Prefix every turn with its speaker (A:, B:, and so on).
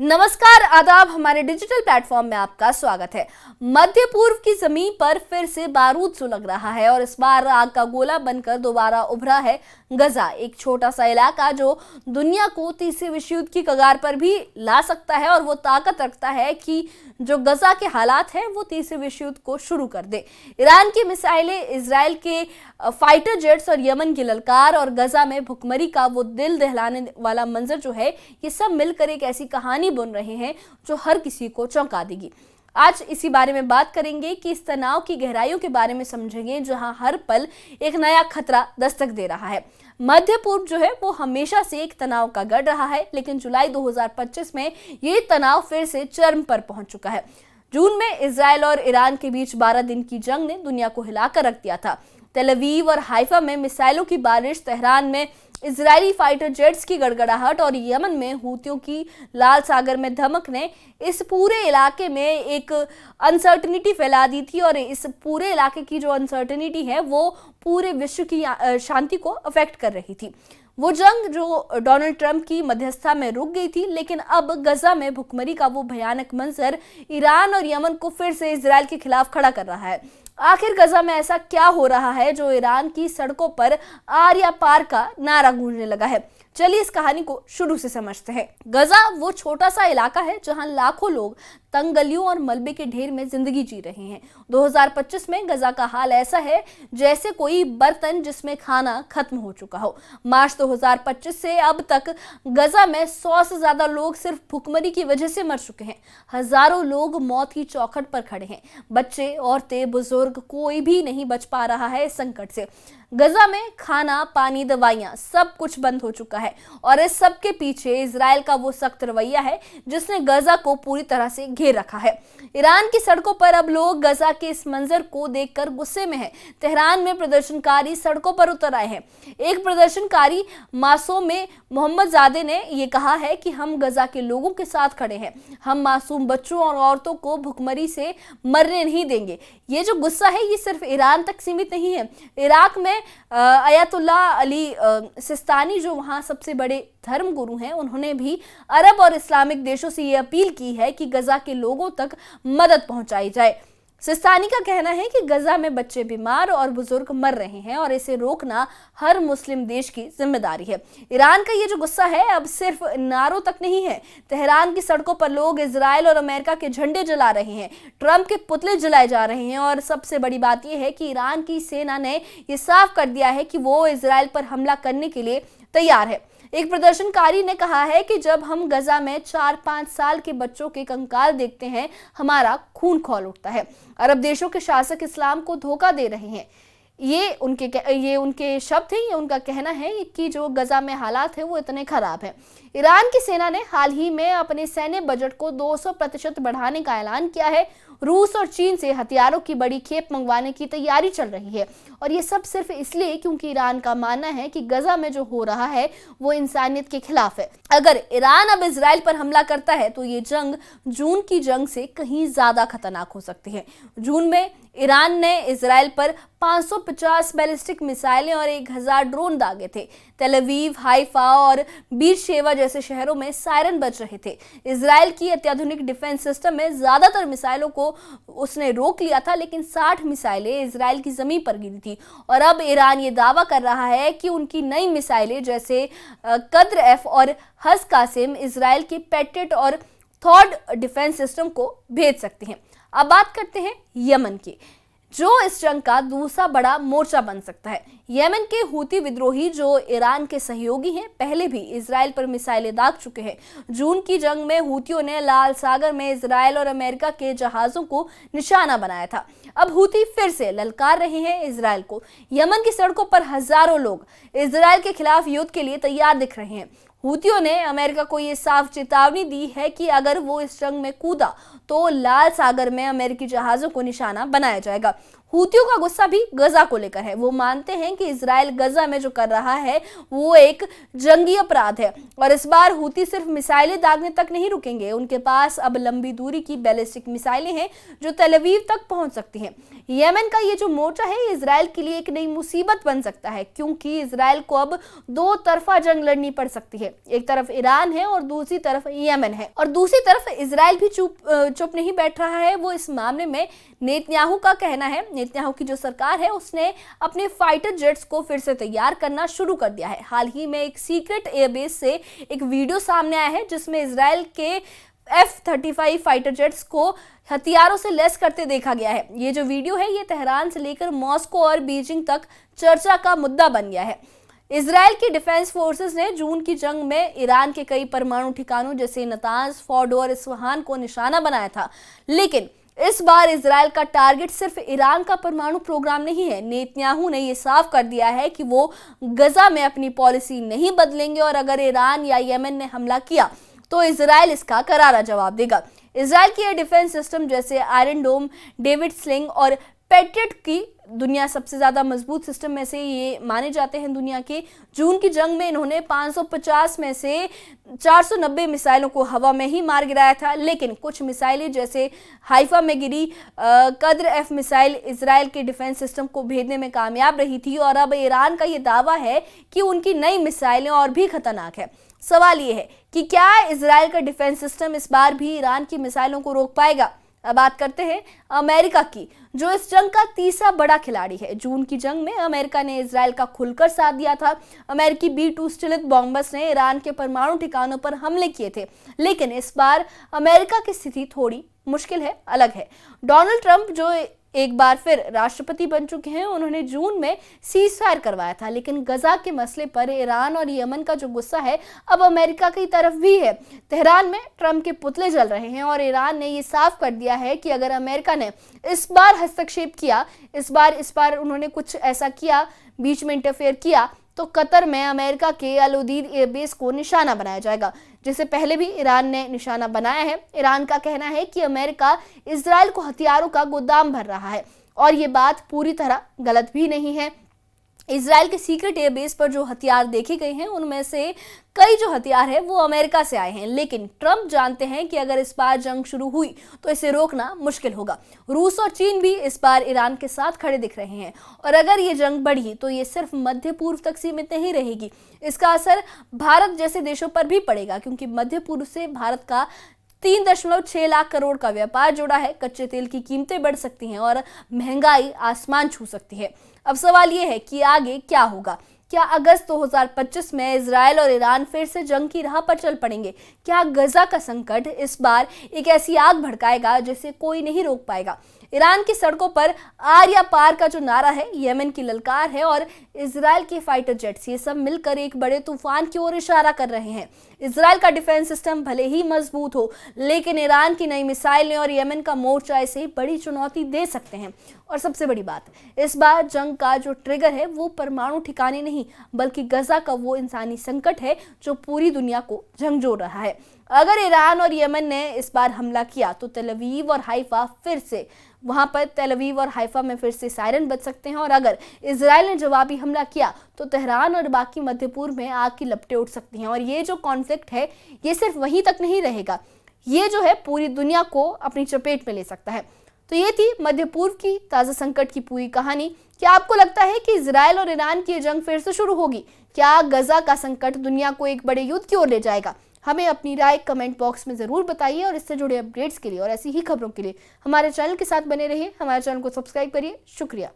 A: नमस्कार, आदाब। हमारे डिजिटल प्लेटफॉर्म में आपका स्वागत है। मध्य पूर्व की जमीन पर फिर से बारूद सुलग रहा है और इस बार आग का गोला बनकर दोबारा उभरा है गजा, एक छोटा सा इलाका जो दुनिया को तीसरे विश्व युद्ध की कगार पर भी ला सकता है और वो ताकत रखता है कि जो गजा के हालात हैं वो तीसरे विश्व युद्ध को शुरू कर दे। ईरान की मिसाइलें, इजराइल के फाइटर जेट्स और यमन की ललकार और गजा में भुखमरी का वो दिल दहलाने वाला मंजर जो है, ये सब मिलकर एक ऐसी कहानी बुन रहे हैं जो हर किसी को चौंका देगी। आज इसी बारे में बात करेंगे कि इस तनाव की गहराइयों के बारे में समझेंगे, जहां हर पल एक नया खतरा दस्तक दे रहा है। मध्य पूर्व जो है वो हमेशा से एक तनाव का गढ़ रहा है, लेकिन जुलाई 2025 में ये तनाव फिर से चरम पर पहुंच चुका है। जून में इजराइल और ईरान के बीच 12 दिन की जंग ने दुनिया को हिलाकर रख दिया था। तेल अवीव और हाइफा में मिसाइलों की बारिश, तेहरान में इजरायली फाइटर जेट्स की गड़गड़ाहट और यमन में हूतियों की लाल सागर में धमक ने इस पूरे इलाके में एक अनसर्टेनिटी फैला दी थी और इस पूरे इलाके की जो अनसर्टेनिटी है वो पूरे विश्व की शांति को अफेक्ट कर रही थी। वो जंग जो डोनाल्ड ट्रंप की मध्यस्थता में रुक गई थी, लेकिन अब गजा में भुखमरी का वो भयानक मंजर ईरान और यमन को फिर से इजराइल के खिलाफ खड़ा कर रहा है। आखिर गजा में ऐसा क्या हो रहा है जो ईरान की सड़कों पर आर या पार का नारा गूंजने लगा है? चलिए इस कहानी को शुरू से समझते हैं। गजा वो छोटा सा इलाका है जहां लाखों लोग तंग गलियों और मलबे के ढेर में जिंदगी जी रहे हैं। 2025 में गजा का हाल ऐसा है जैसे कोई बर्तन जिसमें खाना खत्म हो चुका हो। मार्च 2025 से अब तक गजा में 100 से ज्यादा लोग सिर्फ भुखमरी की वजह से मर चुके हैं। हजारों लोग मौत की चौखट पर खड़े हैं। बच्चे, औरतें, बुजुर्ग, कोई भी नहीं बच पा रहा है इस संकट से। गजा में खाना, पानी, दवाइयां सब कुछ बंद हो चुका है और इस सब के पीछे इजराइल का वो सख्त रवैया है जिसने गजा को पूरी तरह से घेर रखा है। ईरान की सड़कों पर अब लोग गजा के इस मंजर को देखकर गुस्से में हैं। तेहरान में प्रदर्शनकारी सड़कों पर उतर आए हैं। एक प्रदर्शनकारी मासूम मोहम्मदजादे ने ये कहा है कि हम गजा के लोगों के साथ खड़े हैं, हम मासूम बच्चों और औरतों को भुखमरी से मरने नहीं देंगे। ये जो गुस्सा है ये सिर्फ ईरान तक सीमित नहीं है। इराक में अयतुल्लाह अली सिस्तानी, जो वहाँ सबसे बड़े धर्म गुरु हैं, उन्होंने भी अरब और इस्लामिक देशों से ये अपील की है कि गजा के लोगों तक मदद पहुंचाई जाए। सिस्तानी का कहना है कि गजा में बच्चे बीमार और बुजुर्ग मर रहे हैं और इसे रोकना हर मुस्लिम देश की जिम्मेदारी है। ईरान का ये जो गुस्सा है अब सिर्फ नारों तक नहीं है। तेहरान की सड़कों पर लोग इजराइल और अमेरिका के झंडे जला रहे हैं, ट्रंप के पुतले जलाए जा रहे हैं और सबसे बड़ी बात यह है कि ईरान की सेना ने यह साफ कर दिया है कि वो इजराइल पर हमला करने के लिए तैयार है। एक प्रदर्शनकारी ने कहा है कि जब हम गजा में 4-5 साल के बच्चों के कंकाल देखते हैं, हमारा खून खौल उठता है। अरब देशों के शासक इस्लाम को धोखा दे रहे हैं। ये उनके शब्द हैं, ये उनका कहना है कि जो गजा में हालात है वो इतने खराब हैं। ईरान की सेना ने हाल ही में अपने सैन्य बजट को 200% बढ़ाने का ऐलान किया है। रूस और चीन से हथियारों की बड़ी खेप मंगवाने की तैयारी चल रही है और ये सब सिर्फ इसलिए क्योंकि ईरान का मानना है कि गजा में जो हो रहा है वो इंसानियत के खिलाफ है। अगर ईरान अब इजराइल पर हमला करता है तो ये जंग जून की जंग से कहीं ज्यादा खतरनाक हो सकती है। जून में ईरान ने इजराइल पर 550 बैलिस्टिक मिसाइलें और 1000 ड्रोन दागे थे। तेल अवीव, हाइफा और बीरशेवा जैसे शहरों में सायरन बज रहे थे। इजराइल की अत्याधुनिक डिफेंस सिस्टम में ज्यादातर मिसाइलों को उसने रोक लिया था, लेकिन 60 मिसाइलें इजराइल की जमीन पर गिरी थी और अब ईरान ये दावा कर रहा है कि उनकी नई मिसाइलें जैसे कद्र एफ और हज कासिम इजराइल के पैट्रियट और थॉड डिफेंस सिस्टम को भेज सकते हैं। अब बात करते हैं यमन की, जो इस जंग का दूसरा बड़ा मोर्चा बन सकता है। यमन के हूती विद्रोही जो ईरान के सहयोगी हैं, पहले भी इजराइल पर मिसाइलें दाग चुके हैं। जून की जंग में हूतियों ने लाल सागर में इजराइल और अमेरिका के जहाजों को निशाना बनाया था। अब हूती फिर से ललकार रहे हैं इजराइल को। यमन की सड़कों पर हजारों लोग इजराइल के खिलाफ युद्ध के लिए तैयार दिख रहे हैं। हूतियों ने अमेरिका को ये साफ चेतावनी दी है कि अगर वो इस जंग में कूदा तो लाल सागर में अमेरिकी जहाजों को निशाना बनाया जाएगा। हूतियों का गुस्सा भी गजा को लेकर है। वो मानते हैं कि इजराइल गजा में जो कर रहा है वो एक जंगी अपराध है और इस बार हूती सिर्फ मिसाइलें दागने तक नहीं रुकेंगे। उनके पास अब लंबी दूरी की बैलिस्टिक मिसाइलें हैं जो तेल अवीव तक पहुंच सकती हैं। यमन का ये जो मोर्चा है इजराइल के लिए एक नई मुसीबत बन सकता है, क्योंकि इजराइल को अब दो तरफा जंग लड़नी पड़ सकती है। एक तरफ ईरान है और दूसरी तरफ यमन है, और दूसरी तरफ इजराइल भी चुप नहीं बैठ रहा है। वो इस मामले में नेतन्याहू का कहना है, नेतन्याहू की जो सरकार है उसने अपने फाइटर जेट्स को फिर से तैयार करना शुरू कर दिया है। हाल ही में एक सीक्रेट एयरबेस से एक वीडियो सामने आया है जिसमें इजराइल के F-35 फाइटर जेट्स को हथियारों से लैस करते देखा गया है। ये जो वीडियो है ये तेहरान से लेकर मॉस्को और बीजिंग तक चर्चा का मुद्दा बन गया है। इजराइल की डिफेंस फोर्सेस ने जून की जंग में ईरान के कई परमाणु ठिकानों जैसे नतांज, फोर्डो और इस्फहान को निशाना बनाया था, लेकिन इस बार इजराइल का टारगेट सिर्फ ईरान का परमाणु प्रोग्राम नहीं है। नेतन्याहू ने यह साफ कर दिया है कि वो गजा में अपनी पॉलिसी नहीं बदलेंगे और अगर ईरान या यमन ने हमला किया तो इजराइल इसका करारा जवाब देगा। इजराइल की एयर डिफेंस सिस्टम जैसे आयरन डोम, डेविड स्लिंग और पेट्रियट की दुनिया सबसे ज्यादा मजबूत सिस्टम में से ये माने जाते हैं दुनिया के। जून की जंग में इन्होंने 550 में से 490 मिसाइलों को हवा में ही मार गिराया था, लेकिन कुछ मिसाइलें जैसे हाइफा में गिरी कद्र एफ मिसाइल इजराइल के डिफेंस सिस्टम को भेदने में कामयाब रही थी। और अब ईरान का ये दावा है कि उनकी नई मिसाइलें और भी खतरनाक है। सवाल ये है कि क्या इजराइल का डिफेंस सिस्टम इस बार भी ईरान की मिसाइलों को रोक पाएगा। अब बात करते हैं अमेरिका की, जो इस जंग का तीसरा बड़ा खिलाड़ी है। जून की जंग में अमेरिका ने इजराइल का खुलकर साथ दिया था। अमेरिकी B-2 स्टिल्थ बॉम्बर्स ने ईरान के परमाणु ठिकानों पर हमले किए थे, लेकिन इस बार अमेरिका की स्थिति थोड़ी मुश्किल है, अलग है। डोनाल्ड ट्रंप जो एक बार फिर राष्ट्रपति बन चुके हैं, उन्होंने जून में सीज फायर करवाया था, लेकिन गजा के मसले पर ईरान और यमन का जो गुस्सा है अब अमेरिका की तरफ भी है। तेहरान में ट्रंप के पुतले जल रहे हैं और ईरान ने ये साफ कर दिया है कि अगर अमेरिका ने इस बार हस्तक्षेप किया, इस बार उन्होंने कुछ ऐसा किया, बीच में इंटरफेयर किया, तो कतर में अमेरिका के अल उदीद एयरबेस को निशाना बनाया जाएगा, जिसे पहले भी ईरान ने निशाना बनाया है। ईरान का कहना है कि अमेरिका इजराइल को हथियारों का गोदाम भर रहा है और ये बात पूरी तरह गलत भी नहीं है। इजराइल के सीक्रेट एयरबेस पर जो हथियार देखे गए हैं उनमें से कई जो हथियार है वो अमेरिका से आए हैं, लेकिन ट्रंप जानते हैं कि अगर इस बार जंग शुरू हुई तो इसे रोकना मुश्किल होगा। रूस और चीन भी इस बार ईरान के साथ खड़े दिख रहे हैं और अगर ये जंग बढ़ी तो ये सिर्फ मध्य पूर्व तक सीमित नहीं रहेगी, इसका असर भारत जैसे देशों पर भी पड़ेगा, क्योंकि मध्य पूर्व से भारत का 3.6 लाख करोड़ का व्यापार जुड़ा है। कच्चे तेल की कीमतें बढ़ सकती हैं और महंगाई आसमान छू सकती है। अब सवाल ये है कि आगे क्या होगा। क्या अगस्त 2025 में इजराइल और ईरान फिर से जंग की राह पर चल पड़ेंगे? क्या गजा का संकट इस बार एक ऐसी आग भड़काएगा जिसे कोई नहीं रोक पाएगा? ईरान की सड़कों पर आर या पार का जो नारा है, यमन की ललकार है और इजराइल के फाइटर जेट्स, ये सब मिलकर एक बड़े तूफान की ओर इशारा कर रहे हैं। इजराइल का डिफेंस सिस्टम भले ही मजबूत हो, लेकिन ईरान की नई मिसाइलें और यमन का मोर्चा इसे बड़ी चुनौती दे सकते हैं। और सबसे बड़ी बात, इस बार जंग का जो ट्रिगर है वो परमाणु ठिकाने नहीं, बल्कि गजा का वो इंसानी संकट है जो पूरी दुनिया को झंझोर रहा है। अगर ईरान और यमन ने इस बार हमला किया तो तेल अवीव और हाइफा में फिर से सायरन बज सकते हैं, और अगर इजराइल ने जवाबी हमला किया तो तेहरान और बाकी मध्य पूर्व में आग की लपटें उठ सकती हैं। और ये जो कॉन्फ्लिक्ट है ये सिर्फ वहीं तक नहीं रहेगा, ये जो है पूरी दुनिया को अपनी चपेट में ले सकता है। तो ये थी मध्य पूर्व की ताज़ा संकट की पूरी कहानी। क्या आपको लगता है कि इजराइल और ईरान की जंग फिर से शुरू होगी? क्या गजा का संकट दुनिया को एक बड़े युद्ध की ओर ले जाएगा? हमें अपनी राय कमेंट बॉक्स में ज़रूर बताइए और इससे जुड़े अपडेट्स के लिए और ऐसी ही खबरों के लिए हमारे चैनल के साथ बने रहिए। हमारे चैनल को सब्सक्राइब करिए। शुक्रिया।